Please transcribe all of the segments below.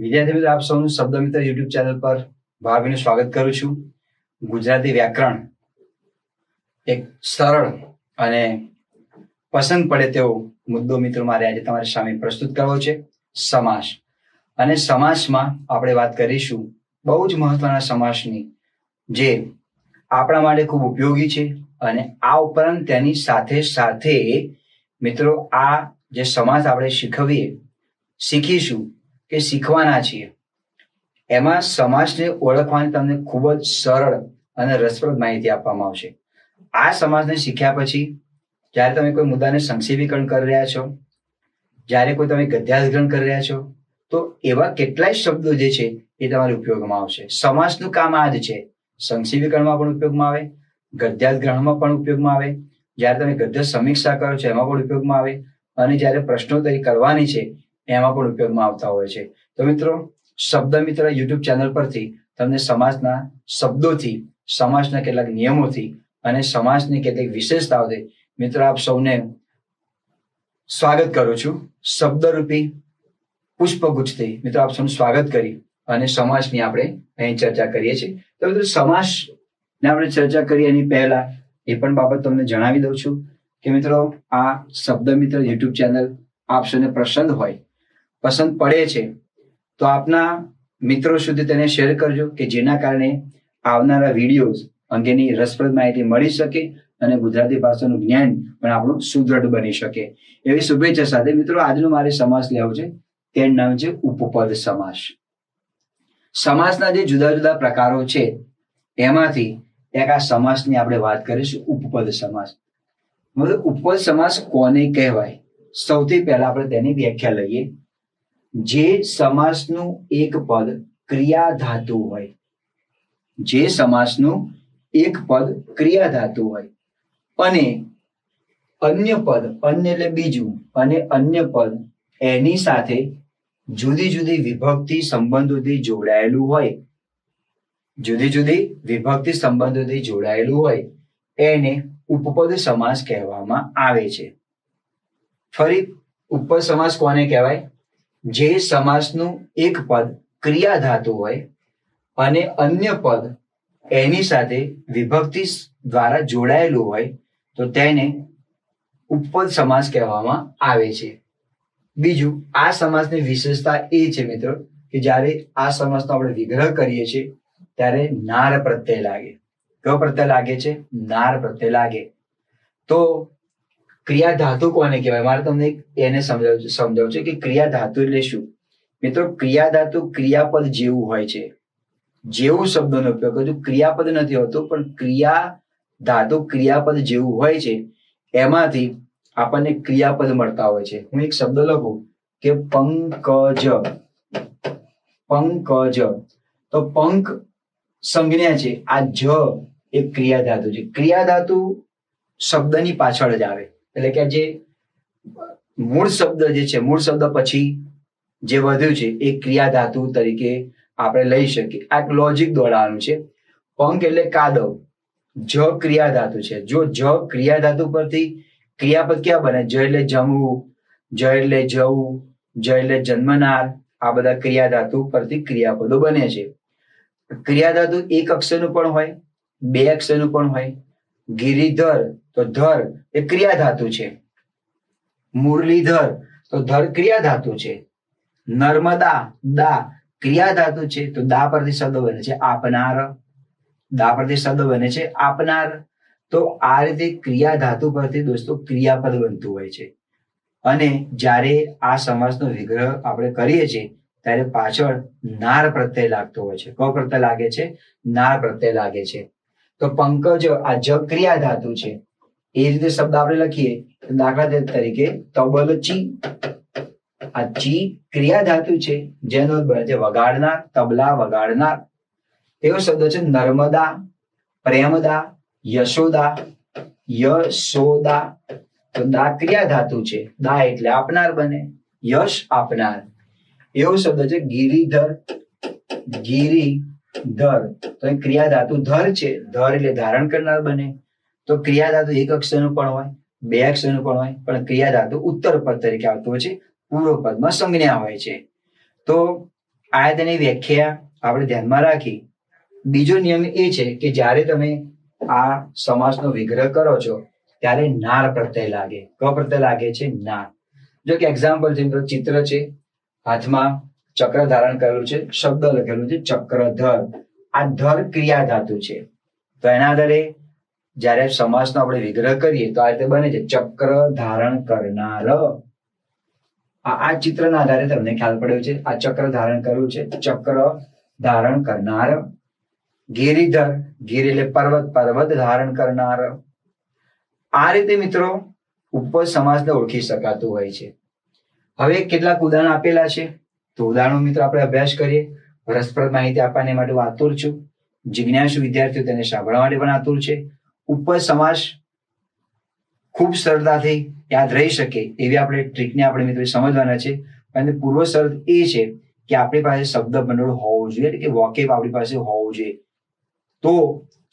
વિદ્યાર્થી મિત્રો, આપ સૌનું શબ્દ મિત્ર યુટ્યુબ ચેનલ પર ભાવીનું સ્વાગત કરું છું. ગુજરાતી વ્યાકરણ એક સરળ અને પસંદ પડે તેવો મુદ્દો મિત્રો મારે આજે તમારી સામે પ્રસ્તુત કરવો છે. સમાસ. અને સમાસમાં આપણે વાત કરીશું બહુ જ મહત્વના સમાસની, જે આપણા માટે ખૂબ ઉપયોગી છે. અને આ ઉપરાંત તેની સાથે સાથે મિત્રો આ જે સમાસ આપણે શીખીશું કે શીખવાના છીએ, એમાં સમાસને ઓળખવાની તમને ખૂબ જ સરળ અને રસપ્રદ માહિતી આપવામાં આવશે. આ સમાસને શીખ્યા પછી જ્યારે તમે કોઈ મુદ્દાને સંક્ષેપીકરણ કરી રહ્યા છો, જ્યારે કોઈ તમે ગદ્યાર્થગ્રહણ કરી રહ્યા છો, તો એવા કેટલાય શબ્દો જે છે એ તમારે ઉપયોગમાં આવશે. સમાસનું કામ આ જ છે. સંક્ષેપીકરણમાં પણ ઉપયોગમાં આવે, ગદ્યાર્થગ્રહણમાં પણ ઉપયોગમાં આવે, જ્યારે તમે ગદ્ય સમીક્ષા કરો છો એમાં પણ ઉપયોગમાં આવે, અને જ્યારે પ્રશ્નોત્તરી કરવાની છે એમાં પણ ઉપયોગમાં આવતા હોય છે. તો મિત્રો, શબ્દ મિત્ર યુટ્યુબ ચેનલ પરથી તમને સમાસના શબ્દોથી, સમાસના કેટલાક નિયમોથી અને સમાસની કેટલીક વિશેષતાઓથી મિત્રો આપ સૌને સ્વાગત કરું છું. શબ્દરૂપી પુષ્પગુચ્છથી મિત્રો આપ સૌનું સ્વાગત કરી અને સમાસની આપણે અહીં ચર્ચા કરીએ છીએ. તો મિત્રો, સમાસને આપણે ચર્ચા કરીએ એની પહેલા એ પણ બાબત તમને જણાવી દઉં છું કે મિત્રો, આ શબ્દ મિત્ર યુટ્યુબ ચેનલ આપ સૌને પસંદ પડે છે તો આપના મિત્રો સુધી તેને શેર કરજો, કે જેના કારણે આવનારા વિડીયોઝ અંગેની રસપ્રદ માહિતી મળી શકે અને ગુજરાતી ભાષાનું જ્ઞાન પણ આપણું સુદૃઢ બની શકે. એવી શુભેચ્છા સાથે મિત્રો, આજનું મારે સમાસ લેવું છે તેનું નામ છે ઉપપદ સમાસ. સમાસના જે જુદા જુદા પ્રકારો છે એમાંથી એક આ સમાસની આપણે વાત કરીશું, ઉપપદ સમાસ. મતલબ ઉપપદ સમાસ કોને કહેવાય? સૌથી પહેલા આપણે તેની વ્યાખ્યા લઈએ. જે સમાસનું એક પદ ક્રિયાધાતુ હોય, જે સમાસનું એક પદ ક્રિયાધાતુ હોય અને અન્ય પદ, અન્ય એટલે બીજું, અને અન્ય પદ એની સાથે જુદી જુદી વિભક્તિ સંબંધોથી જોડાયેલું હોય, જુદી જુદી વિભક્તિ સંબંધોથી જોડાયેલું હોય, એને ઉપપદ સમાસ કહેવામાં આવે છે. ફરી, ઉપપદ સમાસ કોને કહેવાય? જે સમાસનું એક પદ ક્રિયાધાતુ હોય અને અન્ય પદ એની સાથે વિભક્તિ દ્વારા જોડાયેલું હોય તો તેને ઉપપદ સમાસ કહેવામાં આવે છે. બીજું, આ સમાસની વિશેષતા એ છે મિત્રો કે જ્યારે આ સમાસનો આપણે વિગ્રહ કરીએ છીએ ત્યારે નાર પ્રત્યય લાગે. કયો પ્રત્યય લાગે છે? નાર પ્રત્યય લાગે. તો ક્રિયાધાતુ કોને કહેવાય? મારે તમને એને સમજાવવું છે કે ક્રિયાધાતુ એટલે શું. મિત્રો, ક્રિયાધાતુ ક્રિયાપદ જેવું હોય છે. જેવું શબ્દનો ઉપયોગ કરું છું, ક્રિયાપદ નથી હોતું, પણ ક્રિયાધાતુ ક્રિયાપદ જેવું હોય છે. એમાંથી આપણને ક્રિયાપદ મળતા હોય છે. હું એક શબ્દ લખું કે પંકજ. પંકજ, તો પંક સંજ્ઞા છે, આ જ એક ક્રિયાધાતુ છે. ક્રિયાધાતુ શબ્દની પાછળ જ આવે, એટલે કે જે મૂળ શબ્દ જે છે, મૂળ શબ્દ પછી જે વધ્યું છે એ ક્રિયાધાતુ તરીકે આપણે લઈ શકીએ. આ એક લોજિક દોડાવવાનું છે. પંક એટલે કાદવ, જ ક્રિયાધાતુ છે. જો જ ક્રિયાધાતુ પરથી ક્રિયાપદ ક્યાં બને? જ એટલે જમવું, જ એટલે જવું, જ એટલે જન્મનાર, આ બધા ક્રિયાધાતુ પરથી ક્રિયાપદો બને છે. ક્રિયાધાતુ એક અક્ષરનું પણ હોય, બે અક્ષરનું પણ હોય. ગિરિધર, તો ધર એ ક્રિયાધાતુ છે. મુરલીધર, તો ધર ક્રિયાધાતુ છે. નર્મદા, દા ક્રિયાધાતુ છે, તો દા પરથી શબ્દ બને છે આપનાર. દા પરથી શબ્દ બને છે આપનાર. તો આ રીતે ક્રિયાધાતુ પરથી દોસ્તો ક્રિયાપદ બનતું હોય છે. અને જ્યારે આ સમાસનો વિગ્રહ આપણે કરીએ છીએ ત્યારે પાછળ નાર પ્રત્યય લાગતો હોય છે. કયો પ્રત્યય લાગે છે? નાર પ્રત્યય લાગે છે. તો પંકજ, આ જ ક્રિયાધાતુ છે. એ રીતે શબ્દ આપણે લખીએ, દાખલા તરીકે તબલચી, આ ચી ક્રિયાધાતુ છે, જેનો બને છે વગાડનાર, તબલા વગાડનાર. એવો શબ્દ છે નર્મદા, પ્રેમદા, યશોદા, યશોદા. તો દા ક્રિયાધાતુ છે, દા એટલે આપનાર બને, યશ આપનાર. એવો શબ્દ છે ગિરિધર, ગિરિધર, તો એ ક્રિયાધાતુ ધર છે, ધર એટલે ધારણ કરનાર બને. તો ક્રિયાધાતુ એક અક્ષરનું પણ હોય, બે અક્ષરનું પણ હોય, પણ ક્રિયાધાતુ ઉત્તર પદ તરીકે આવતું હોય છે, પૂર્વ પદમાં સંજ્ઞા હોય છે. તો આ તેની વ્યાખ્યા આપણે ધ્યાનમાં રાખી. બીજો નિયમ એ છે કે જ્યારે તમે આ સમાસનો વિગ્રહ કરો છો ત્યારે નાર પ્રત્યય લાગે. ક પ્રત્યય લાગે છે નાર. જો કે એક્ઝામ્પલ છે મિત્રો, ચિત્ર છે, હાથમાં ચક્ર ધારણ કરેલું છે, શબ્દ લખેલું છે ચક્રધર. આ ધર ક્રિયા ધાતુ છે. તો એના આધારે જ્યારે સમાસનો આપણે વિગ્રહ કરીએ તો આ રીતે બને છે ચક્ર ધારણ કરનાર. આ ચિત્રના આધારે તમને ખ્યાલ પડ્યો છે. આ ચક્ર ધારણ કર્યું છે, ચક્ર ધારણ કરનાર. ગિરિધર, ગિર એટલે પર્વત, પર્વત ધારણ કરનાર. આ રીતે મિત્રો ઉપપદ સમાસને ઓળખી શકાતું હોય છે. હવે કેટલાક ઉદાહરણ આપેલા છે, તો ઉદાહરણો મિત્રો આપણે અભ્યાસ કરીએ. રસપ્રદ માહિતી આપવાને માટે હું આતુર છું. જિજ્ઞાસુ વિદ્યાર્થીઓ તેને સાંભળવા માટે પણ આતુર છે. ઉપપદ સમાસ ખૂબ સરળતાથી યાદ રહી શકે એવી આપણે ટ્રીકને આપણે મિત્રો સમજવાના છે. અને પૂર્વ શરત એ છે કે આપણી પાસે શબ્દ ભંડોળ હોવું જોઈએ, એટલે કે વોકેબ આપણી પાસે હોવું જોઈએ. તો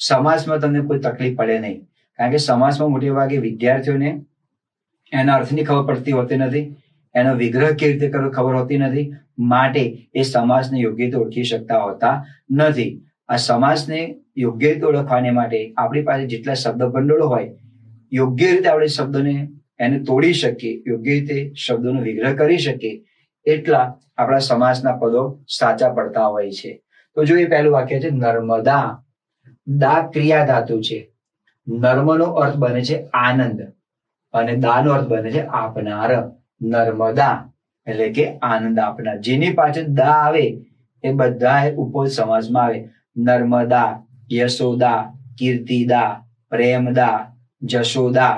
સમાસમાં તમને કોઈ તકલીફ પડે નહીં. કારણ કે સમાસમાં મોટે ભાગે વિદ્યાર્થીઓને એના અર્થની ખબર પડતી હોતી નથી, એનો વિગ્રહ કેવી રીતે કરવો ખબર હોતી નથી, માટે એ સમાસને યોગ્ય રીતે ઓળખી શકતા હોતા નથી. આ સમાસને યોગ્ય રીતે ઓળખવાને માટે આપણી પાસે જેટલા શબ્દ ભંડોળ હોય, યોગ્ય રીતે આપણે શબ્દોને એને તોડી શકીએ, યોગ્ય રીતે શબ્દોનો વિગ્રહ કરી શકીએ, એટલા આપણા સમાસના પદો સાચા પડતા હોય છે. તો જો એ પહેલું વાક્ય છે નર્મદા. દા ક્રિયા ધાતુ છે. નર્મનો અર્થ બને છે આનંદ અને દાનો અર્થ બને છે આપનાર. નર્મદા એટલે કે આનંદ આપનાર. જેની પાછળ દા આવે એ બધા ઉપપદ સમાસમાં આવે. નર્મદા, યશોદા, કીર્તિદા, પ્રેમદા, જશોદા.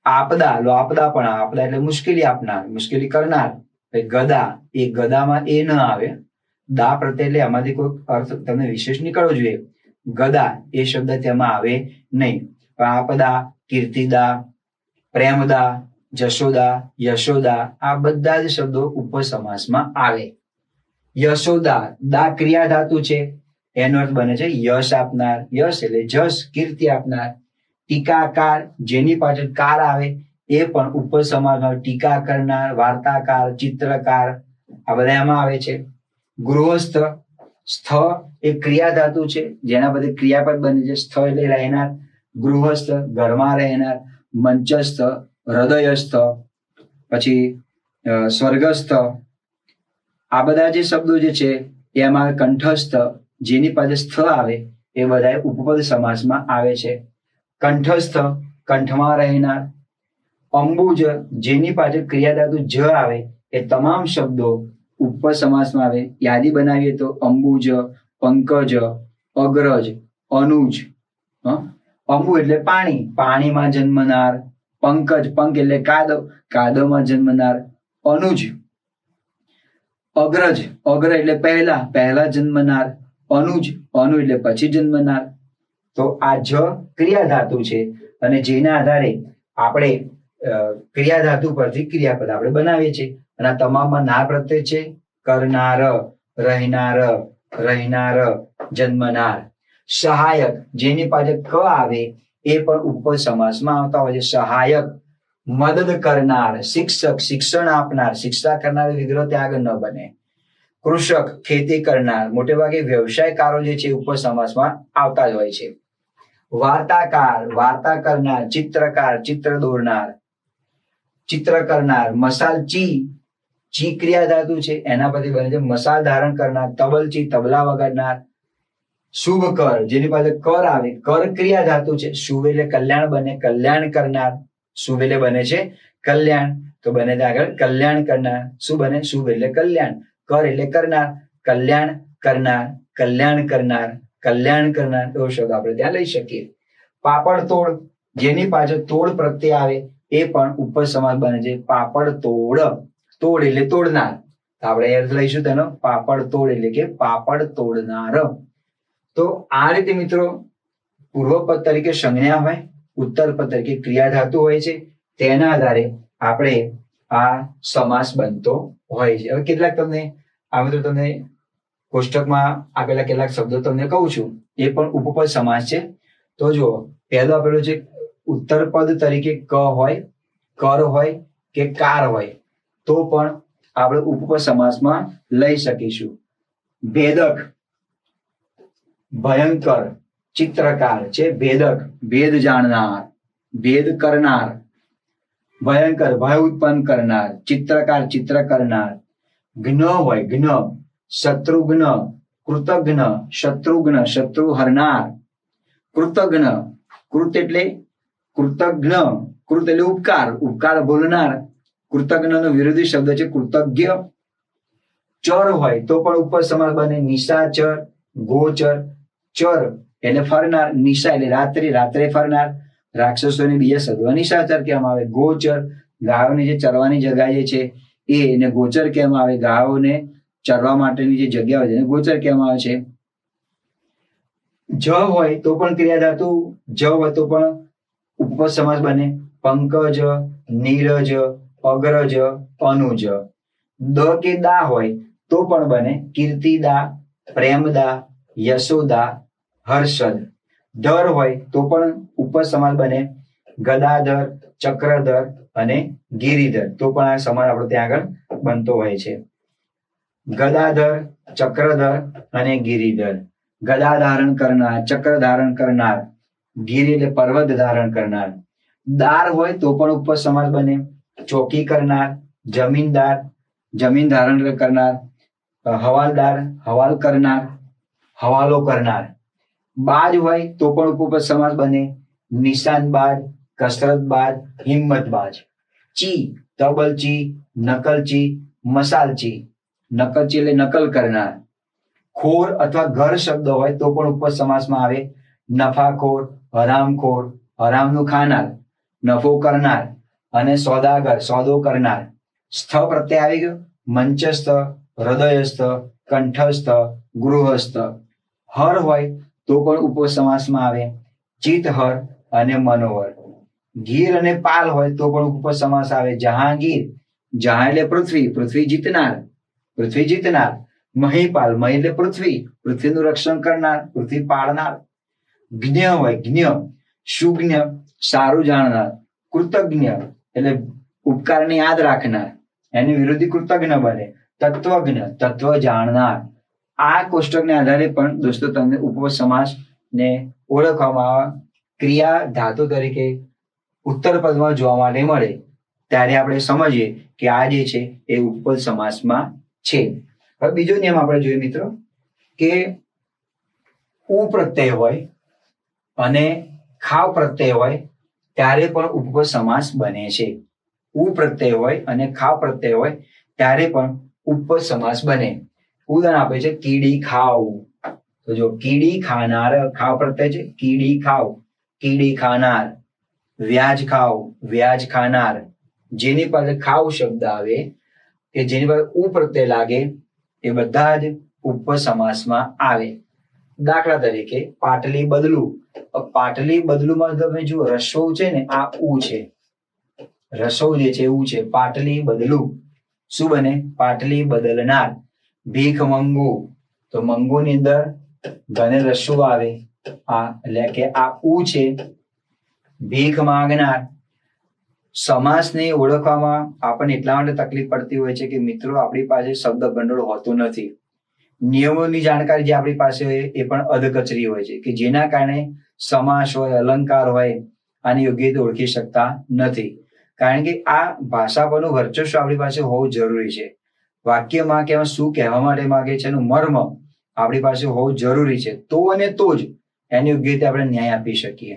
આપદા, લો આપદા પણ, આપદા એટલે મુશ્કેલી આપનાર, મુશ્કેલી કરનાર. ગદા, એ ગદામાં એ ન આવે. દા પ્રત્યે એટલે આમાંથી કોઈ અર્થ તમને વિશેષ નીકળવો જોઈએ. ગદા એ શબ્દ તેમાં આવે નહીં. આપદા, કીર્તિદા, પ્રેમદા, જશોદા, યશોદા, આ બધા જ શબ્દો ઉપપદ સમાસમાં આવે. યશોદા, દા ક્રિયા ધાતુ છે, એનો અર્થ બને છે યશ આપનાર. યશ એટલે જશ, કીર્તિ આપનાર. ટીકાકાર, જેની પાછળ કાર આવે એ પણ ઉપપદ સમાસમાં. ટીકા કરનાર, વાર્તાકાર, ચિત્રકાર, આ બધા એમાં આવે છે. ગૃહસ્થ, સ્થ એ ક્રિયા ધાતુ છે, જેના બધી ક્રિયાપદ બને છે. સ્થ એટલે રહેનાર, ગૃહસ્થ ઘરમાં રહેનાર. મંચસ્થ, હૃદયસ્થ, પછી સ્વર્ગસ્થ, આ બધા જે શબ્દો જે છે એમાં કંઠસ્થ, જેની પાસે સ્થ આવે એ બધા ઉપપદ સમાસમાં આવે છે. કંઠસ્થ, કંઠમાં રહેનાર. અંબુજ, જેની પાછળ ક્રિયા ધાતુ જ આવે એ તમામ શબ્દો ઉપપદ સમાસમાં આવે. યાદી બનાવીએ તો અંબુજ, પંકજ, અગ્રજ, અનુજ. અંબુ એટલે પાણી, પાણીમાં જન્મનાર. પંકજ, પંક એટલે કાદવ, કાદવમાં જન્મનાર. અનુજ, અગ્રજ, અગ્ર એટલે પહેલા, પહેલા જન્મનાર. અનુજ, અનુ એટલે પછી જન્મનાર. તો આ જ ક્રિયા ધાતુ છે અને જેના આધારે આપણે ક્રિયા ધાતુ પરથી ક્રિયાપદ આપણે બનાવીએ છીએ. અને આ તમામમાં નાર પ્રત્યય છે. કરનાર, રહેનાર, રહેનાર, જન્મનાર. સહાયક, જેની પાછળ ક આવે એ પણ ઉપપદ સમાસમાં આવતા હોય છે. સહાયક. મદદ કરનાર, શિક્ષક, શિક્ષણ આપનાર. શિક્ષા કરનાર વિગ્રહ ત્યાં આગળ ન બને. કૃષક, ખેતી કરનાર. મોટે ભાગે વ્યવસાયકારો જે છે ઉપપદ સમાસમાં આવતા જ હોય છે. વાર્તાકાર, વાર્તા કરનાર. ચિત્રકાર, ચિત્ર દોરનાર, ચિત્ર કરનાર. મસાલ, ચી, ચી ક્રિયા ધાતુ છે, એના પરથી બને છે મસાલ ધારણ કરનાર. તબલચી, તબલા વગાડનાર. શુભ કર, જેની પાસે કર આવે, કર ક્રિયા ધાતુ છે. શુભ એટલે કલ્યાણ બને, કલ્યાણ કરનાર. શુભ એટલે બને છે કલ્યાણ, તો બને છે આગળ કલ્યાણ કરનાર. શું બને? શુભ એટલે કલ્યાણ, કર એટલે કરનાર, કલ્યાણ કરનાર, કલ્યાણ કરનાર, કલ્યાણ કરનાર. એવો શબ્દ આપણે ત્યાં લઈ શકીએ. પાપડ તોડ, જેની પાછળ તોડ પ્રત્યય આવે એ પણ ઉપપદ સમાસ બને છે. પાપડ તોડ, તોડ એટલે તોડનાર, આપણે અર્થ લઈશું તેનો. પાપડ તોડ એટલે કે પાપડ તોડનાર. તો આ રીતે મિત્રો પૂર્વ પદ તરીકે સંજ્ઞા હોય, ઉત્તર પદ તરીકે ક્રિયા ધાતુ હોય છે. તેના આધારે આપણે આ સમાસ બનતો હોય છે. હવે કેટલાક તમને આ મિત્રો તમને કોષ્ટકમાં આપેલા કેટલાક શબ્દો તમને કહું છું, એ પણ ઉપપદ સમાસ છે. તો જુઓ, પહેલો આપેલો છે ઉત્તર પદ તરીકે ક હોય, કર હોય કે કાર હોય તો પણ આપણે ઉપપદ સમાસમાં લઈ શકીશું. ભેદક, ભયંકર, ચિત્રકાર છે ભેદક, ભેદ જાણનાર, ભેદ કરનાર. ભયંકર, ભય ઉત્પન્ન કરનાર. ચિત્રકાર, ચિત્ર કરનાર. જ્ઞ હોય જ્ઞ, શત્રુઘ્ન, કૃતજ્ઞ, શત્રુઘ્ન, શત્રુ હરનાર. કૃતજ્ઞ, કૃત એટલે કૃતજ્ઞ, કૃત એટલે ઉપકાર, ઉપકાર ભૂલનાર. કૃતજ્ઞ નો વિરોધી શબ્દ છે કૃતજ્ઞ. ચર હોય તો પણ ઉપપદ સમાસ બને. નિશાચર, ગોચર. ચર એટલે ફરનાર, નિશા એટલે રાત્રે, રાત્રે ફરનાર. રાક્ષસોને બીજા શબ્દો નિશાચર કહેવામાં આવે. ગોચર, ગાયોની જે ચરવાની જગ્યા જે છે એને ગોચર કહેવામાં આવે. ગાયોને ચરવા માટેની જે જગ્યા હોય છે ગોચર કહેવામાં આવે છે. જ હોય તો પણ ક્રિયા ધાતુ, જ હોય તો પણ ઉપપદ સમાસ બને. પંકજ, નીરજ, અગ્રજ, અનુજ. દ કે દા હોય તો પણ બને. કીર્તિદા, પ્રેમદા, યશોદા, હર્ષદ. ધર હોય તો પણ ઉપપદ સમાસ બને. ગદાધર, ચક્રધર અને ગિરિધર. તો પણ આ સમાસ આપણો ત્યાં આગળ બનતો હોય છે. ગદાધર, ચક્રધર અને ગિરિધર. ગદા ધારણ કરનાર, ચક્ર ધારણ કરનાર. ગિરી એટલે પર્વત ધારણ કરનાર. દાર હોય તો પણ ઉપપદ સમાસ બને. ચોકી કરનાર, જમીનદાર, જમીન ધારણ કરનાર. હવાલદાર, હવાલ કરનાર, હવાલો કરનાર. બાજ હોય તો પણ ઉપપદ સમાસ બને. નિશાનબાજ, કસરતબાજ, હિંમતબાજ. ચી, તબલચી, નકલચી, મસાલચી. નકલચી એટલે નકલ કરનાર. ખોર અથવા ઘર શબ્દ હોય તો પણ ઉપપદ સમાસમાં આવે. નફાખોર, હરામખોર, હરામનું ખાનાર, નફો કરનાર. અને સોદાગર, સોદો કરનાર. સ્થ પ્રત્યય આવી ગયો. મંચસ્થ, હૃદયસ્થ, કંઠસ્થ, ગૃહસ્થ. હર હોય તો પણ ઉપપદ સમાસમાં આવે. ચિતહર અને મનોહર. ગીર અને પાલ હોય તો પણ ઉપપદ સમાસ આવે. જહાંગીર, જહાં એટલે પૃથ્વી, પૃથ્વી જીતનાર, પૃથ્વી જીતનાર. મહીપાલ, મહી એટલે પૃથ્વી, પૃથ્વીનું રક્ષણ કરનાર, પૃથ્વી પાળનાર. જ્ઞ હોય જ્ઞ, સુજ્ઞ, સારું જાણનાર. કૃતજ્ઞ એટલે ઉપકારને યાદ રાખનાર, એની વિરોધી કૃતજ્ઞ બને. તત્વજ્ઞ, તત્વ જાણનાર. આ કોષ્ટકને આધારે પણ દોસ્તો તમને ઉપપદ સમાસ ને ઓળખવામાં આવે. ક્રિયા ધાતુ તરીકે ઉત્તર પદમાં જોવા માટે મળે ત્યારે આપણે સમજીએ કે આ જે છે એ ઉપપદ સમાસમાં છે. હવે બીજો નિયમ આપણે જોઈએ મિત્રો કે ઉ પ્રત્યય હોય અને ખાવ પ્રત્યય હોય ત્યારે પણ ઉપપદ સમાસ બને છે. ઉ પ્રત્યય હોય અને ખાવ પ્રત્યય હોય ત્યારે પણ ઉપપદ સમાસ બને. ઉદાહરણ આપે છે કીડી ખાવ. તો જો કીડી ખાનાર, ખાવ પ્રત્યય છે. કીડી ખાવ, કીડી ખાનાર. વ્યાજ ખાવ, વ્યાજ ખાનાર. જેની પાસે ખાવ શબ્દ આવે કે જેની પાસે ઉ પ્રત્યય લાગે એ બધા જ ઉપપદ સમાસમાં આવે. દાખલા તરીકે પાટલી બદલું. પાટલી બદલુમાં તમે જો રસ્વ છે ને આ ઉ છે, રસવ જે છે એવું છે. પાટલી બદલું શું બને? પાટલી બદલનાર. ભીખ મંગુ, તો મંગુ ની અંદર ઘને રસ્વ આવે આ એટલે કે આ ઉ છે. ભીખ માંગનાર. સમાસને ઓળખવામાં આપણને એટલા માટે તકલીફ પડતી હોય છે કે મિત્રો આપણી પાસે શબ્દ ભંડોળ હોતું નથી. નિયમોની જાણકારી જે આપણી પાસે હોય એ પણ અધકચરી હોય છે કે જેના કારણે સમાસ હોય, અલંકાર હોય આની યોગ્ય રીતે ઓળખી શકતા નથી. કારણ કે આ ભાષા પરનું વર્ચસ્વ આપણી પાસે હોવું જરૂરી છે. વાક્યમાં કે શું કહેવા માટે માંગે છે એનું મર્મ આપણી પાસે હોવું જરૂરી છે. તો અને તો જ એની યોગ્ય રીતે આપણે ન્યાય આપી શકીએ.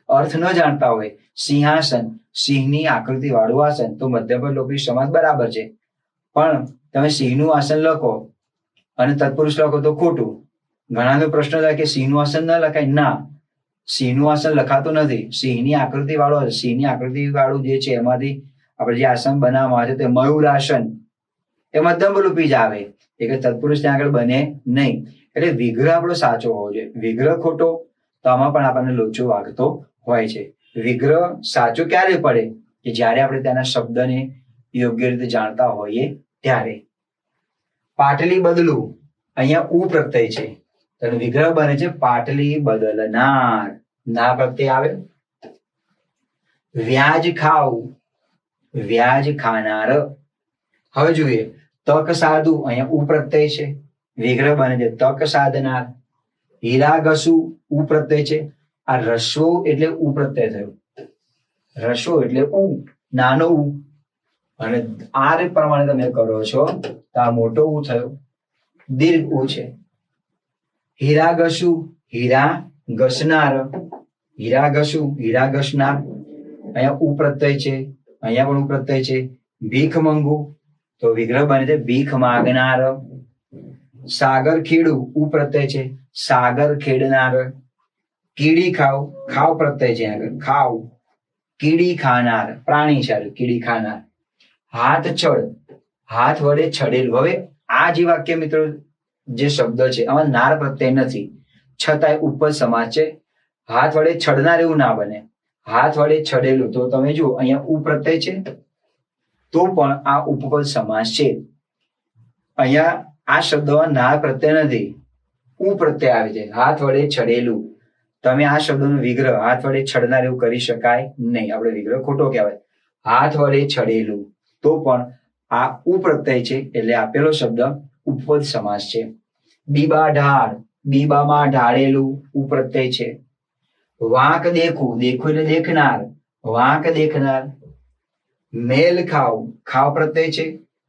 અર્થ ન જાણતા હોય, સિંહાસન, સિંહની આકૃતિ વાળું આસન, તો મધ્યપદ લોપી સમાસ બરાબર છે. પણ તમે સિંહનું આસન લખો અને તત્પુરુષ લખો તો ખોટું. ઘણાનો પ્રશ્ન થાય કે સિંહનું આસન ન લખાય. ના, સિંહનું આસન લખાતું નથી. સિંહની આકૃતિ વાળું, સિંહની આકૃતિ વાળું જે છે એમાંથી આપણે જે આસન બનાવવામાં આવે છે તે મયુર આસન, એ મધ્યમ લોપી જ આવે. એટલે તત્પુરુષ ત્યાં આગળ બને નહીં. એટલે વિગ્રહ આપણો સાચો હોવો જોઈએ. વિગ્રહ ખોટો તો આમાં પણ આપણને લોચો વાગતો હોય છે. વિગ્રહ સાચો ક્યારે પડે? કે જ્યારે આપણે તેના શબ્દને યોગ્ય રીતે જાણતા હોઈએ ત્યારે. પાટલી બદલું, અહીંયા ઉ પ્રત્યય છે તો વિગ્રહ બને છે પાટલી બદલનાર. ના પ્રત્યય આવે. વ્યાજ ખાવ, વ્યાજ ખાનાર. હવે જોઈએ તક સાધુ, અહીંયા ઉ પ્રત્યય છે, વિગ્રહ બને છે તક સાધનાર. હીરા ઘસુ, ઉ પ્રત્યય છે, આ રસ્વો એટલે ઉ પ્રત્યય થયો. રસ્વો એટલે ઉ, નાનો ઉ, અને આ રીત પ્રમાણે તમે કરો છો તો આ મોટો ઉ થયો, દીર્ઘ ઉ છે. હીરા ઘસુ, હીરા ઘસનાર, હીરા ઘસુ, હીરા ઘસનાર, અહીંયા ઉ પ્રત્યય છે, અહીંયા પણ ઉ પ્રત્યય છે. ભીખ મંગુ, તો વિગ્રહ બને છે ભીખ માગનાર. સાગર ખેડુ, ઉ પ્રત્યય છે, સાગર ખેડનાર. કીડી ખાવ, ખાવ પ્રત્યય છે આગળ, ખાવ, કીડી ખાનાર, પ્રાણી છે કીડી ખાનાર. હાથ છડ, હાથ વડે છડેલું. હવે આ જે વાક્ય મિત્રો જે શબ્દ છે આમાં નાર પ્રત્યય નથી, છતાંય ઉપપદ સમાસ છે. હાથ વડે છડનાર એવું ના બને, હાથ વડે છડેલું. તો તમે જુઓ અહીંયા ઉ પ્રત્યય છે તો પણ આ ઉપપદ સમાસ છે. અહીંયા આ શબ્દમાં નાર પ્રત્યય નથી, ઉ પ્રત્યય આવે છે. હાથ વડે છડેલું, તમે આ શબ્દનો વિગ્રહ હાથ વડે છડનાર એવું કરી શકાય નહીં, આપણે વિગ્રહ ખોટો કહેવાય. હાથ વડે છડેલું, તો પણ આ ઉ પ્રત્યય છે એટલે આપેલો શબ્દ ઉપપદ સમાસ છે. બીબા ઢાળ, બીબામાં ઢાળેલું, ઉ પ્રત્યય છે. વાંક દેખું, દેખું એટલે દેખનાર, વાંક દેખનાર. મેલ ખાવ, ખાવ પ્રત્યય છે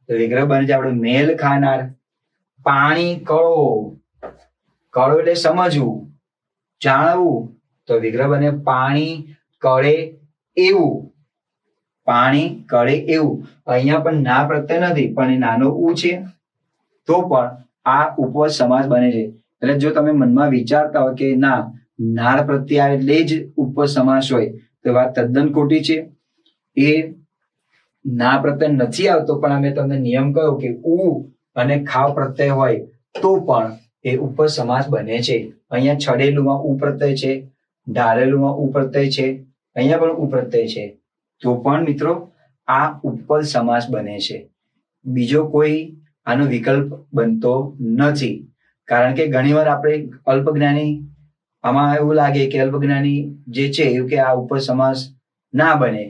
તો વિગ્રહ બને છે આપણે મેલ ખાનાર. પાણી કળો, કળો એટલે સમજવું, જાણવું, તો વિગ્રહ બને પાણી કળે એવું, પાણી કળે એવું. અહીંયા પણ ના પ્રત્યય નથી પણ એ નાનો ઉ છે તો પણ આ ઉપપદ સમાસ બને છે. એટલે જો તમે મનમાં વિચારતા હોય કે ના નાર પ્રત્યય આવે એટલે જ ઉપપદ સમાસ હોય તો વાત તદ્દન ખોટી છે. એ ના પ્રત્યય નથી આવતો પણ અમે તમને નિયમ કહ્યો કે ઉ અને ખાવ પ્રત્યય હોય તો પણ એ ઉપપદ સમાસ બને છે. અહીંયા છડેલુંમાં ઉ પ્રત્યય છે, ઢાળેલુંમાં ઉ પ્રત્યય છે, અહીંયા પણ ઉ પ્રત્યય છે તો પણ મિત્રો આ ઉપપદ સમાસ બને છે. બીજો કોઈ આનો વિકલ્પ બનતો નથી. કારણ કે ઘણીવાર આપણે અલ્પજ્ઞાની આમાં એવું લાગે કે અલ્પજ્ઞાની જે છે એવું કે આ ઉપપદ સમાસ ના બને,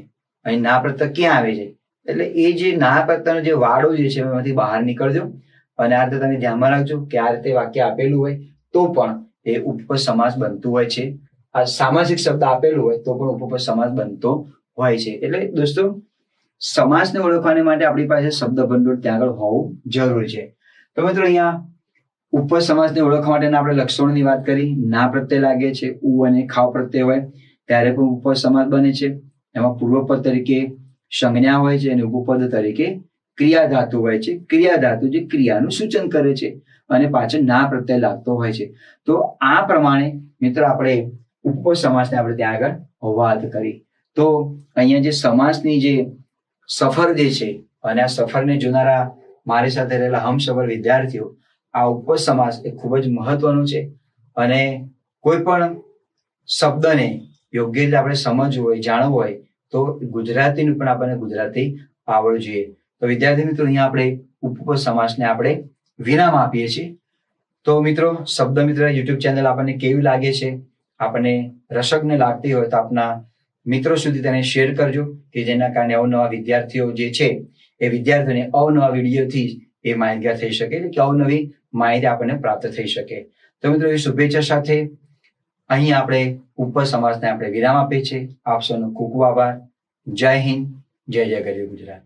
અહીં ના પ્રત્યય ક્યાં આવે છે. એટલે એ જે ના પ્રત્યયનો જે વાળો જે છે એમાંથી બહાર નીકળજો અને આ રીતે તમે ધ્યાનમાં રાખજો કે આ રીતે વાક્ય આપેલું હોય તો પણ એ ઉપપદ સમાસ બનતું હોય છે. આ સામાસિક શબ્દ આપેલું હોય તો પણ ઉપપદ સમાસ બનતો હોય છે. એટલે દોસ્તો સમાસને ઓળખવાને માટે આપણી પાસે શબ્દ ભંડોળ ત્યાં આગળ હોવું જરૂરી છે. તો મિત્રો અહીંયા ઉપપદ સમાસને ઓળખવા માટેના આપણે લક્ષણોની વાત કરી. ના પ્રત્યય લાગે છે, ઉ અને ખાવ પ્રત્યય હોય ત્યારે પણ ઉપપદ સમાસ બને છે. એમાં પૂર્વપદ તરીકે સંજ્ઞા હોય છે અને ઉપપદ તરીકે ક્રિયા ધાતુ હોય છે. ક્રિયા ધાતુ જે ક્રિયાનું સૂચન કરે છે અને પાછળ ના પ્રત્યય લાગતો હોય છે. તો આ પ્રમાણે મિત્રો આપણે ઉપપદ સમાસને આપણે ત્યાં આગળ વાત કરી. તો અહીંયા જે સમાસની જે સફર જે છે અને આ સફરને જોનારા મારી સાથે રહેલા હમસફર વિદ્યાર્થીઓ, આ ઉપપદ સમાસ એ ખૂબ જ મહત્વનું છે અને કોઈ પણ શબ્દને યોગ્ય રીતે આપણે સમજવું હોય, જાણવું હોય તો ગુજરાતીનું પણ આપણને ગુજરાતી આવડવું જોઈએ. તો વિદ્યાર્થી મિત્રો અહીંયા આપણે ઉપપદ સમાસને આપણે વિરામ આપીએ છીએ. તો મિત્રો શબ્દ મિત્ર યુટ્યુબ ચેનલ આપણને કેવી લાગે છે, આપણને રસકને લાગતી હોય તો આપના મિત્રો સુધી તેને શેર કરજો કે જેના કારણે અવનવા વિદ્યાર્થીઓ જે છે એ વિદ્યાર્થીઓને અવનવા વિડીયોથી એ માહિતગાર થઈ શકે, કે અવનવી માહિતી આપણને પ્રાપ્ત થઈ શકે. તો મિત્રો એ શુભેચ્છા સાથે અહીં આપણે ઉપપદ સમાસને આપણે વિરામ આપીએ છીએ. આપ સૌનો ખૂબ ખૂબ આભાર. જય હિન્દ, જય જય ગરવી ગુજરાત.